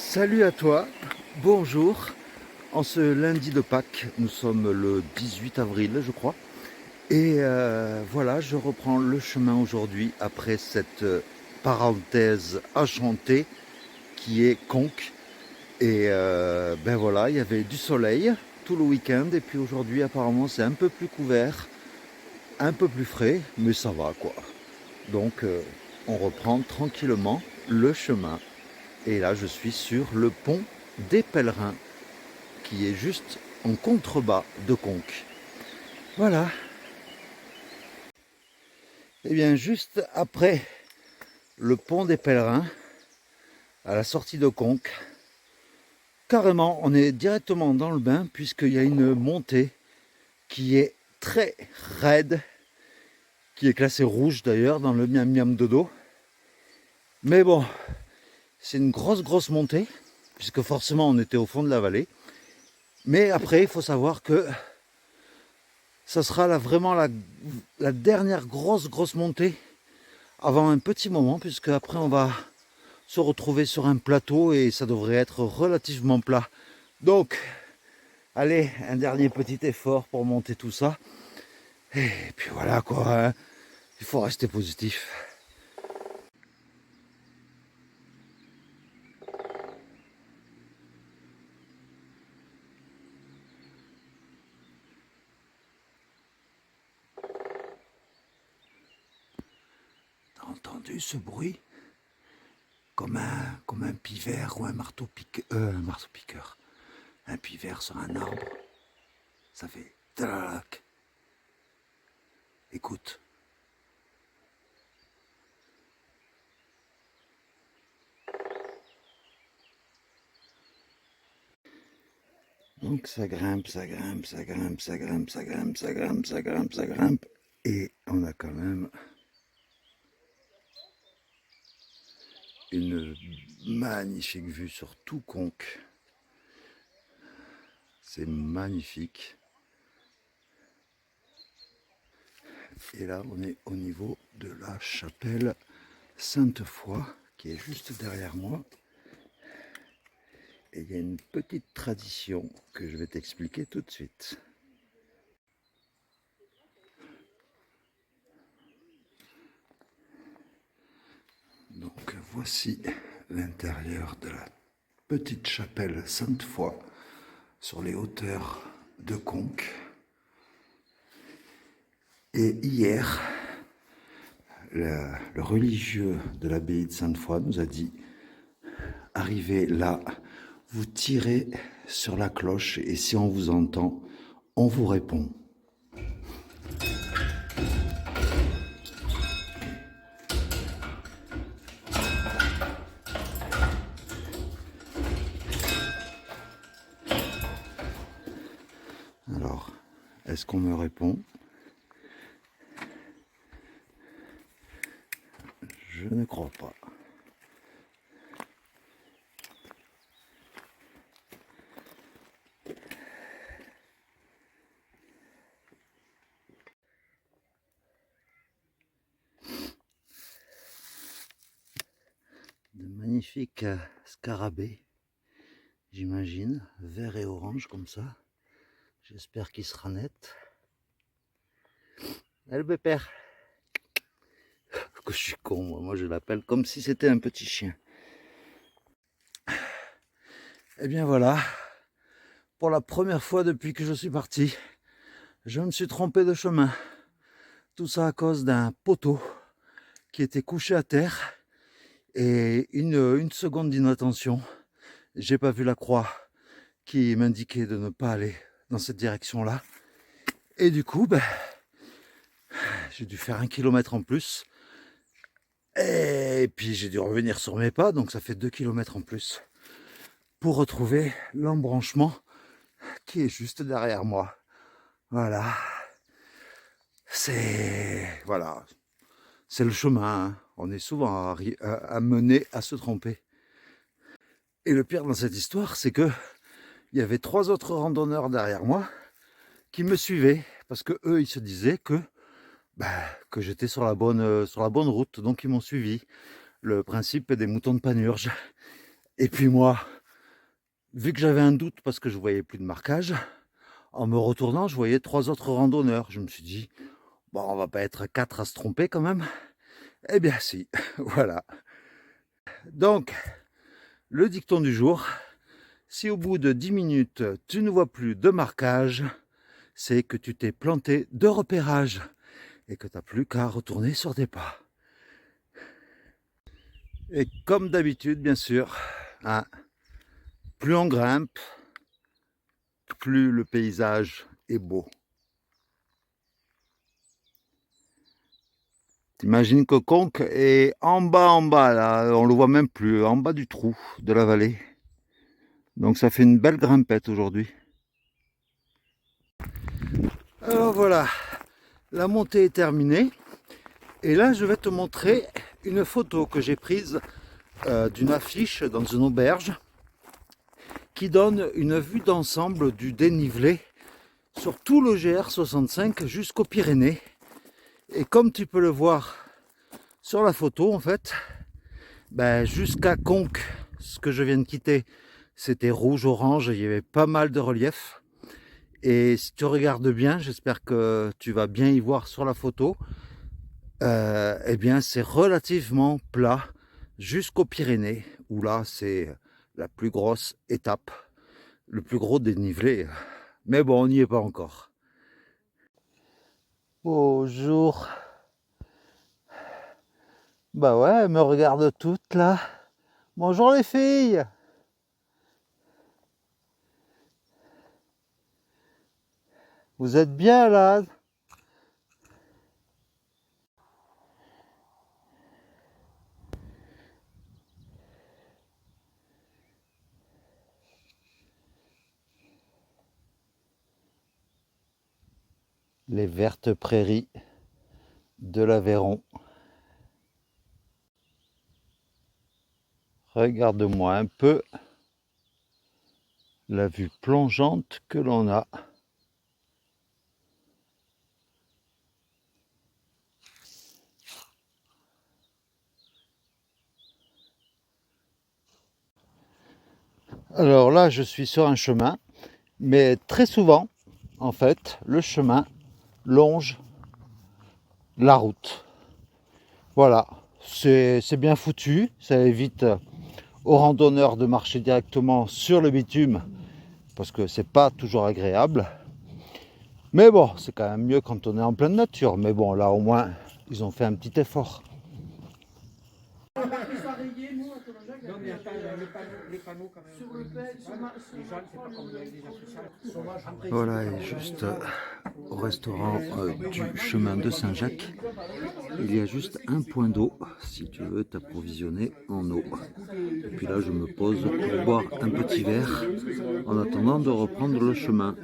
Salut à toi, bonjour. En ce lundi de Pâques, nous sommes le 18 avril, je crois. Et voilà, je reprends le chemin aujourd'hui après cette parenthèse enchantée qui est Conques. Et ben voilà, il y avait du soleil tout le week-end. Et puis aujourd'hui, apparemment, c'est un peu plus couvert, un peu plus frais, mais ça va quoi. Donc on reprend tranquillement le chemin. Et là, je suis sur le pont des Pèlerins, qui est juste en contrebas de Conques. Voilà. Et bien, juste après le pont des Pèlerins, à la sortie de Conques, carrément, on est directement dans le bain, puisqu'il y a une montée qui est très raide, qui est classée rouge d'ailleurs dans le Miam Miam Dodo. Mais bon, c'est une grosse montée, puisque forcément on était au fond de la vallée. Mais après, il faut savoir que ça sera vraiment la dernière grosse montée avant un petit moment, puisque après on va se retrouver sur un plateau et ça devrait être relativement plat. Donc, allez, un dernier petit effort pour monter tout ça. Et puis voilà quoi, hein. Il faut rester positif. T'as entendu ce bruit comme un pivert ou un marteau-piqueur. Un pivert sur un arbre. Ça fait talac. Écoute. Donc ça grimpe, ça grimpe, ça grimpe, ça grimpe, ça grimpe, ça grimpe, ça grimpe, ça grimpe. Et on a quand même une magnifique vue sur tout Conques. C'est magnifique. Et là, on est au niveau de la chapelle Sainte-Foy, qui est juste derrière moi. Et il y a une petite tradition que je vais t'expliquer tout de suite. Donc voici l'intérieur de la petite chapelle Sainte-Foy sur les hauteurs de Conques. Et hier, le religieux de l'abbaye de Sainte-Foy nous a dit, arrivez là, vous tirez sur la cloche et si on vous entend, on vous répond. Alors, est-ce qu'on me répond? Je ne crois pas. De magnifiques scarabées, j'imagine, vert et orange comme ça. J'espère qu'il sera net. Elle le père. Que je suis con, moi je l'appelle comme si c'était un petit chien. Et bien voilà, pour la première fois depuis que je suis parti, je me suis trompé de chemin. Tout ça à cause d'un poteau qui était couché à terre et une seconde d'inattention. J'ai pas vu la croix qui m'indiquait de ne pas aller dans cette direction-là. Et du coup, j'ai dû faire 1 kilomètre en plus. Et puis j'ai dû revenir sur mes pas, donc ça fait 2 kilomètres en plus pour retrouver l'embranchement qui est juste derrière moi. Voilà. Voilà. C'est le chemin, hein. On est souvent amené à se tromper. Et le pire dans cette histoire, c'est que il y avait 3 autres randonneurs derrière moi qui me suivaient parce que eux, ils se disaient que j'étais sur la bonne route, donc ils m'ont suivi. Le principe des moutons de Panurge. Et puis moi, vu que j'avais un doute parce que je voyais plus de marquage, en me retournant, je voyais 3 autres randonneurs. Je me suis dit, bon, on va pas être 4 à se tromper quand même. Eh bien si, voilà. Donc, le dicton du jour, si au bout de 10 minutes, tu ne vois plus de marquage, c'est que tu t'es planté de repérage et que tu n'as plus qu'à retourner sur tes pas. Et comme d'habitude, bien sûr, hein, plus on grimpe, plus le paysage est beau. T'imagines que Conques est en bas, là, on le voit même plus, en bas du trou de la vallée. Donc ça fait une belle grimpette aujourd'hui. Alors voilà, la montée est terminée. Et là, je vais te montrer une photo que j'ai prise d'une affiche dans une auberge qui donne une vue d'ensemble du dénivelé sur tout le GR65 jusqu'aux Pyrénées. Et comme tu peux le voir sur la photo, en fait, ben, jusqu'à Conques, ce que je viens de quitter, c'était rouge-orange, il y avait pas mal de relief. Et si tu regardes bien, j'espère que tu vas bien y voir sur la photo, eh bien c'est relativement plat jusqu'aux Pyrénées, où là c'est la plus grosse étape, le plus gros dénivelé. Mais bon, on n'y est pas encore. Bonjour. Bah ouais, elles me regardent toutes là. Bonjour les filles. Vous êtes bien là? Les vertes prairies de l'Aveyron. Regarde-moi un peu la vue plongeante que l'on a. Alors là, je suis sur un chemin, mais très souvent, en fait, le chemin longe la route. Voilà, c'est bien foutu, ça évite aux randonneurs de marcher directement sur le bitume, parce que c'est pas toujours agréable. Mais bon, c'est quand même mieux quand on est en pleine nature. Mais bon, là au moins, ils ont fait un petit effort. Voilà, et juste au restaurant du chemin de Saint-Jacques, il y a juste un point d'eau si tu veux t'approvisionner en eau. Et puis là, je me pose pour boire un petit verre en attendant de reprendre le chemin.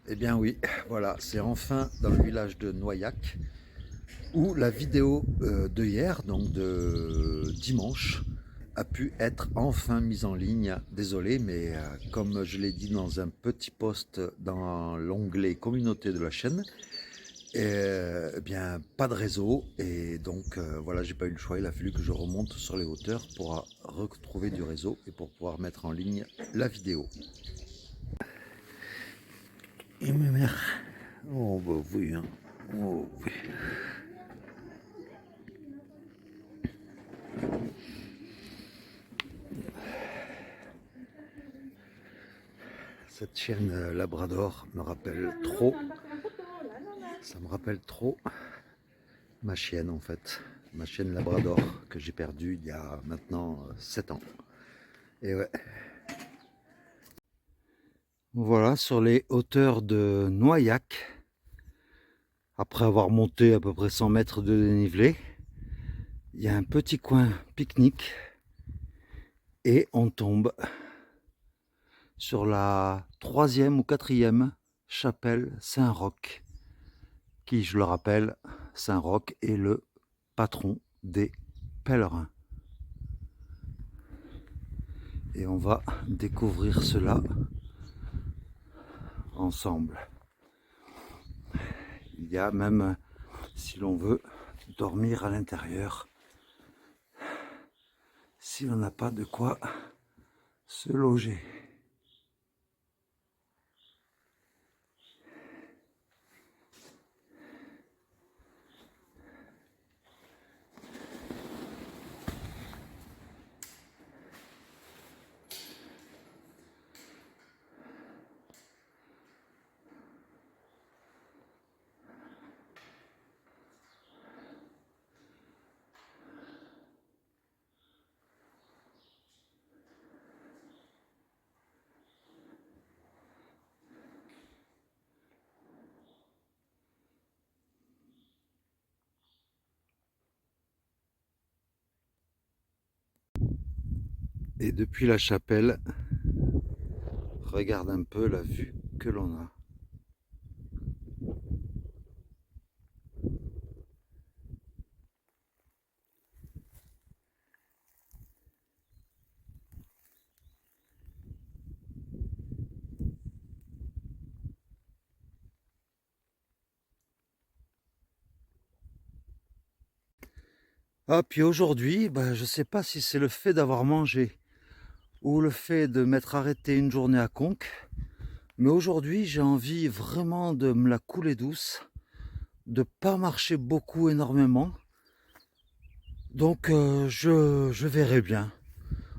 Eh bien oui, voilà, c'est enfin dans le village de Noyac où la vidéo de hier, donc de dimanche, a pu être enfin mise en ligne. Désolé, mais comme je l'ai dit dans un petit post dans l'onglet communauté de la chaîne, eh bien pas de réseau et donc voilà, j'ai pas eu le choix. Il a fallu que je remonte sur les hauteurs pour retrouver du réseau et pour pouvoir mettre en ligne la vidéo. Et ma mère, oh bah oui, hein. Oh oui. Cette chienne labrador me rappelle trop, ça me rappelle trop ma chienne en fait, ma chienne labrador que j'ai perdue il y a maintenant 7 ans. Et ouais. Voilà, sur les hauteurs de Noyac, après avoir monté à peu près 100 mètres de dénivelé, il y a un petit coin pique-nique et on tombe sur la 3e ou 4e chapelle Saint-Roch, qui, je le rappelle, Saint-Roch est le patron des pèlerins. Et on va découvrir cela ensemble. Il y a même, si l'on veut, dormir à l'intérieur, si l'on n'a pas de quoi se loger. Et depuis la chapelle, regarde un peu la vue que l'on a. Ah, puis aujourd'hui, je ne sais pas si c'est le fait d'avoir mangé ou le fait de m'être arrêté une journée à Conques, mais aujourd'hui j'ai envie vraiment de me la couler douce, de pas marcher beaucoup énormément. Donc je verrai bien.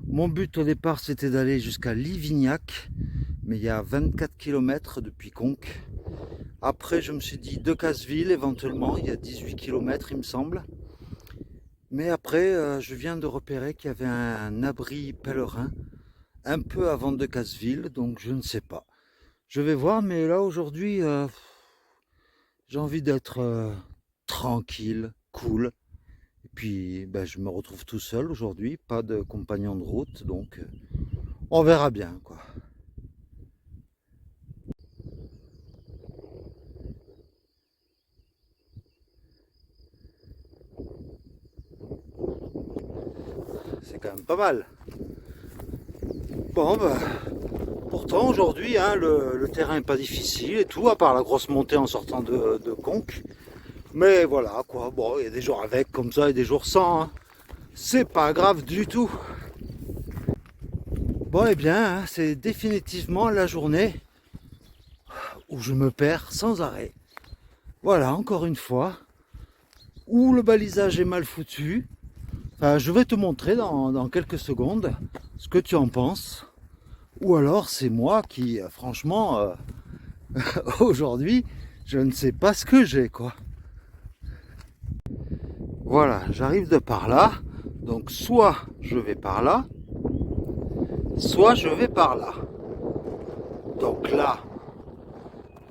Mon but au départ c'était d'aller jusqu'à Livignac, mais il y a 24 km depuis Conques. Après je me suis dit Decazeville éventuellement, il y a 18 km il me semble. Mais après je viens de repérer qu'il y avait un abri pèlerin un peu avant Decazeville, donc je ne sais pas. Je vais voir, mais là aujourd'hui j'ai envie d'être tranquille, cool. Et puis je me retrouve tout seul aujourd'hui, pas de compagnon de route, donc on verra bien quoi. C'est quand même pas mal. Bon pourtant aujourd'hui hein, le terrain est pas difficile et tout, à part la grosse montée en sortant de Conques. Mais voilà quoi, bon il y a des jours avec comme ça et des jours sans. Hein. C'est pas grave du tout. Bon et bien, hein, c'est définitivement la journée où je me perds sans arrêt. Voilà, encore une fois, où le balisage est mal foutu. Enfin, je vais te montrer dans quelques secondes ce que tu en penses. Ou alors c'est moi qui, franchement, aujourd'hui, je ne sais pas ce que j'ai, quoi. Voilà, j'arrive de par là. Donc soit je vais par là, soit je vais par là. Donc là,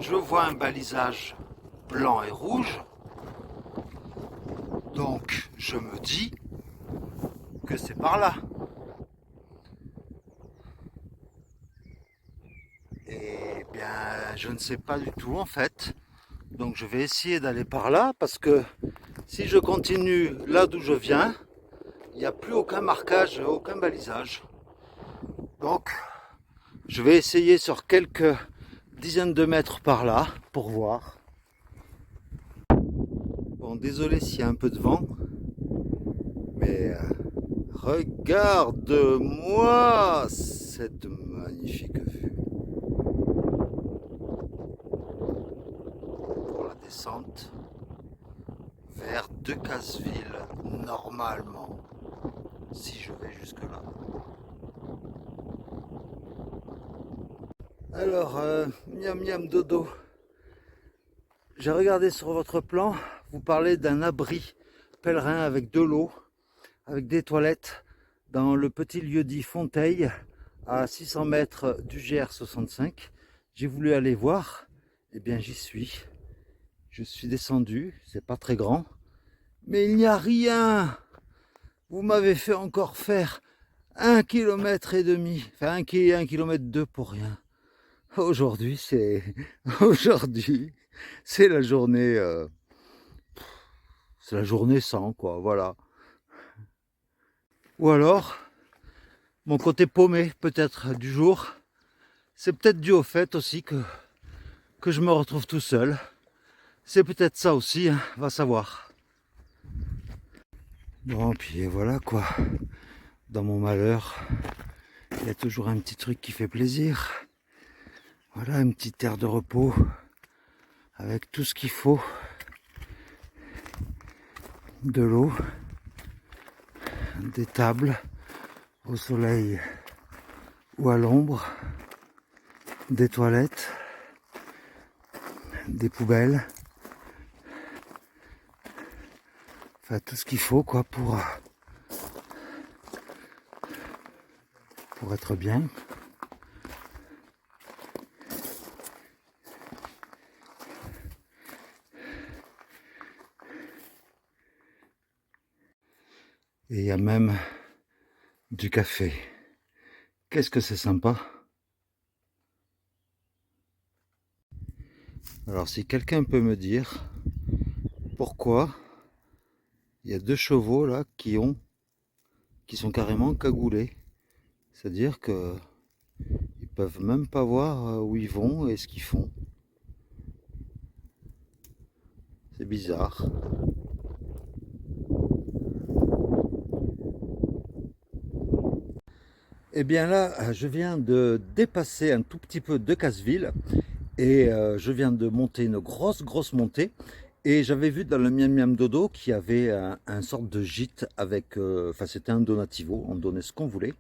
je vois un balisage blanc et rouge. Donc je me dis que c'est par là. Et bien, je ne sais pas du tout en fait. Donc je vais essayer d'aller par là parce que si je continue là d'où je viens, il n'y a plus aucun marquage, aucun balisage. Donc je vais essayer sur quelques dizaines de mètres par là pour voir. Bon, désolé s'il y a un peu de vent, mais regarde-moi cette magnifique vue. Pour la descente vers Decazeville, normalement, si je vais jusque là. Alors, miam miam dodo, j'ai regardé sur votre plan, vous parlez d'un abri pèlerin avec de l'eau, avec des toilettes, dans le petit lieu-dit Fonteille, à 600 mètres du GR65. J'ai voulu aller voir, et bien j'y suis. Je suis descendu, c'est pas très grand, mais il n'y a rien. Vous m'avez fait encore faire 1,5 km, enfin 1,2 km pour rien. Aujourd'hui, c'est la journée, c'est la journée sans quoi, voilà. Ou alors, mon côté paumé peut-être du jour, c'est peut-être dû au fait aussi que je me retrouve tout seul. C'est peut-être ça aussi, hein, va savoir. Bon, puis voilà quoi, dans mon malheur, Il y a toujours un petit truc qui fait plaisir. Voilà, une petite aire de repos avec tout ce qu'il faut. De l'eau, des tables au soleil ou à l'ombre, des toilettes, des poubelles. Enfin, tout ce qu'il faut quoi pour être bien. Et il y a même du café. Qu'est-ce que c'est sympa. Alors si quelqu'un peut me dire pourquoi il y a 2 chevaux là qui sont carrément cagoulés. C'est-à-dire que ils peuvent même pas voir où ils vont et ce qu'ils font. C'est bizarre. Et bien là, je viens de dépasser un tout petit peu de Casseville et je viens de monter une grosse montée. Et j'avais vu dans le Miam Miam Dodo qu'il y avait un sorte de gîte avec, enfin c'était un donativo, on donnait ce qu'on voulait.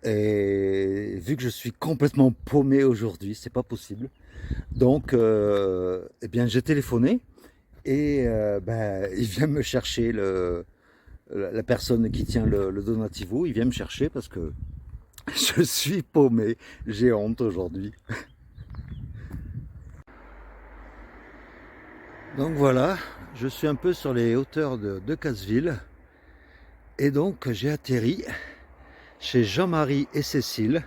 Et vu que je suis complètement paumé aujourd'hui, c'est pas possible. Donc, eh bien j'ai téléphoné et ben, il vient me chercher la personne qui tient le donativo, il vient me chercher parce que je suis paumé, j'ai honte aujourd'hui. Donc voilà, je suis un peu sur les hauteurs de Casseville et donc j'ai atterri chez Jean-Marie et Cécile,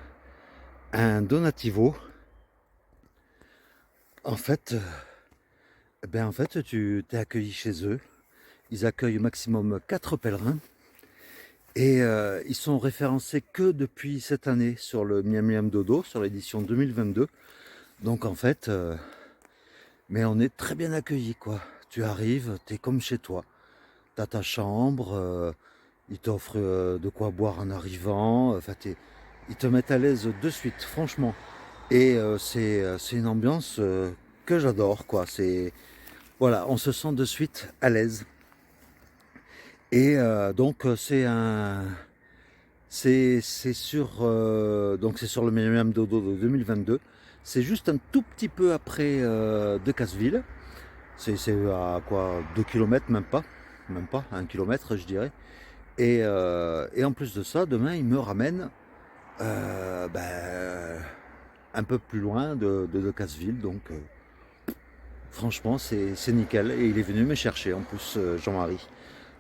un donativo. En fait, tu t'es accueilli chez eux. Ils accueillent au maximum 4 pèlerins et ils sont référencés que depuis cette année sur le Miam Miam Dodo, sur l'édition 2022. Donc en fait, mais on est très bien accueillis quoi. Tu arrives, t'es comme chez toi. T'as ta chambre, ils t'offrent de quoi boire en arrivant. Enfin, ils te mettent à l'aise de suite, franchement. Et c'est une ambiance que j'adore quoi. C'est voilà, on se sent de suite à l'aise. Et donc c'est sur donc c'est sur le Millennium Dodo de 2022. C'est juste un tout petit peu après de Casseville. C'est à quoi 2 kilomètres même pas 1 kilomètre je dirais. Et en plus de ça, demain il me ramène ben, un peu plus loin de Casseville. Donc franchement c'est nickel. Et il est venu me chercher en plus Jean-Marie.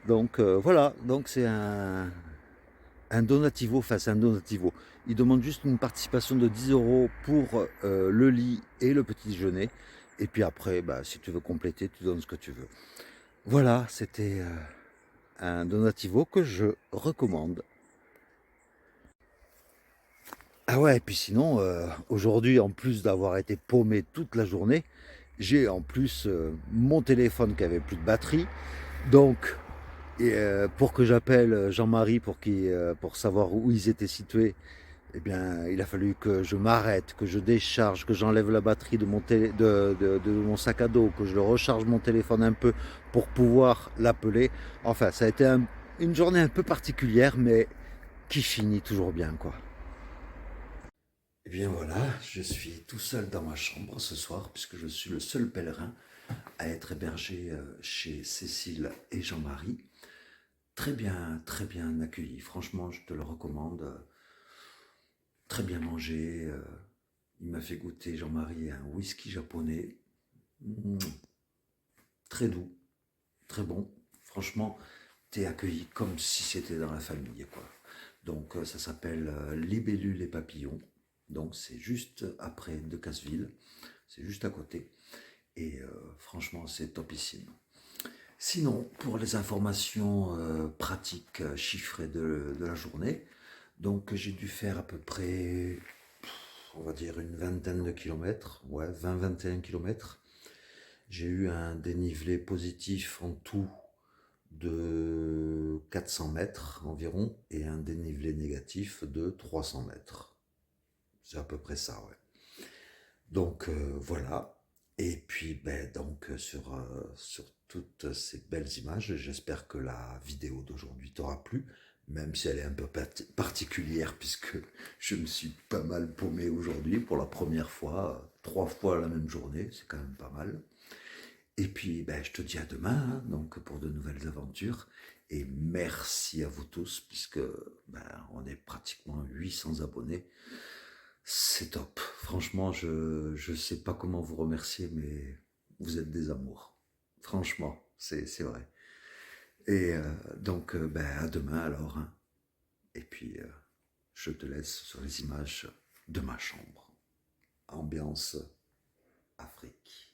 Donc voilà, donc c'est un donativo, enfin c'est un donativo. Il demande juste une participation de 10 € pour le lit et le petit déjeuner. Et puis après, bah, si tu veux compléter, tu donnes ce que tu veux. Voilà, c'était un donativo que je recommande. Ah ouais, et puis sinon, aujourd'hui, en plus d'avoir été paumé toute la journée, j'ai en plus mon téléphone qui avait plus de batterie. Donc, pour que j'appelle Jean-Marie pour savoir où ils étaient situés, eh bien, il a fallu que je m'arrête, que je décharge, que j'enlève la batterie de mon sac à dos, que je le recharge mon téléphone un peu pour pouvoir l'appeler. Enfin, ça a été une journée un peu particulière, mais qui finit toujours bien, quoi. Eh bien voilà, je suis tout seul dans ma chambre ce soir, puisque je suis le seul pèlerin à être hébergé chez Cécile et Jean-Marie. Très bien accueilli. Franchement, je te le recommande. Très bien mangé. Il m'a fait goûter, Jean-Marie, un whisky japonais. Mmh, très doux, très bon. Franchement, t'es accueilli comme si c'était dans la famille, quoi. Donc, ça s'appelle Libellule et Papillons. Donc, c'est juste après de Casseville. C'est juste à côté. Et franchement, c'est topissime. Sinon, pour les informations pratiques, chiffrées de la journée, donc j'ai dû faire à peu près, on va dire, une vingtaine de kilomètres, ouais, 20-21 kilomètres. J'ai eu un dénivelé positif en tout de 400 mètres environ et un dénivelé négatif de 300 mètres. C'est à peu près ça, ouais. Donc voilà. Et puis sur toutes ces belles images, j'espère que la vidéo d'aujourd'hui t'aura plu, même si elle est un peu particulière puisque je me suis pas mal paumé aujourd'hui pour la première fois, 3 fois la même journée, c'est quand même pas mal. Et puis je te dis à demain donc pour de nouvelles aventures et merci à vous tous puisque on est pratiquement 800 abonnés. C'est top. Franchement, je sais pas comment vous remercier, mais vous êtes des amours. Franchement, c'est vrai. Et à demain alors, hein. Et puis, je te laisse sur les images de ma chambre. Ambiance Afrique.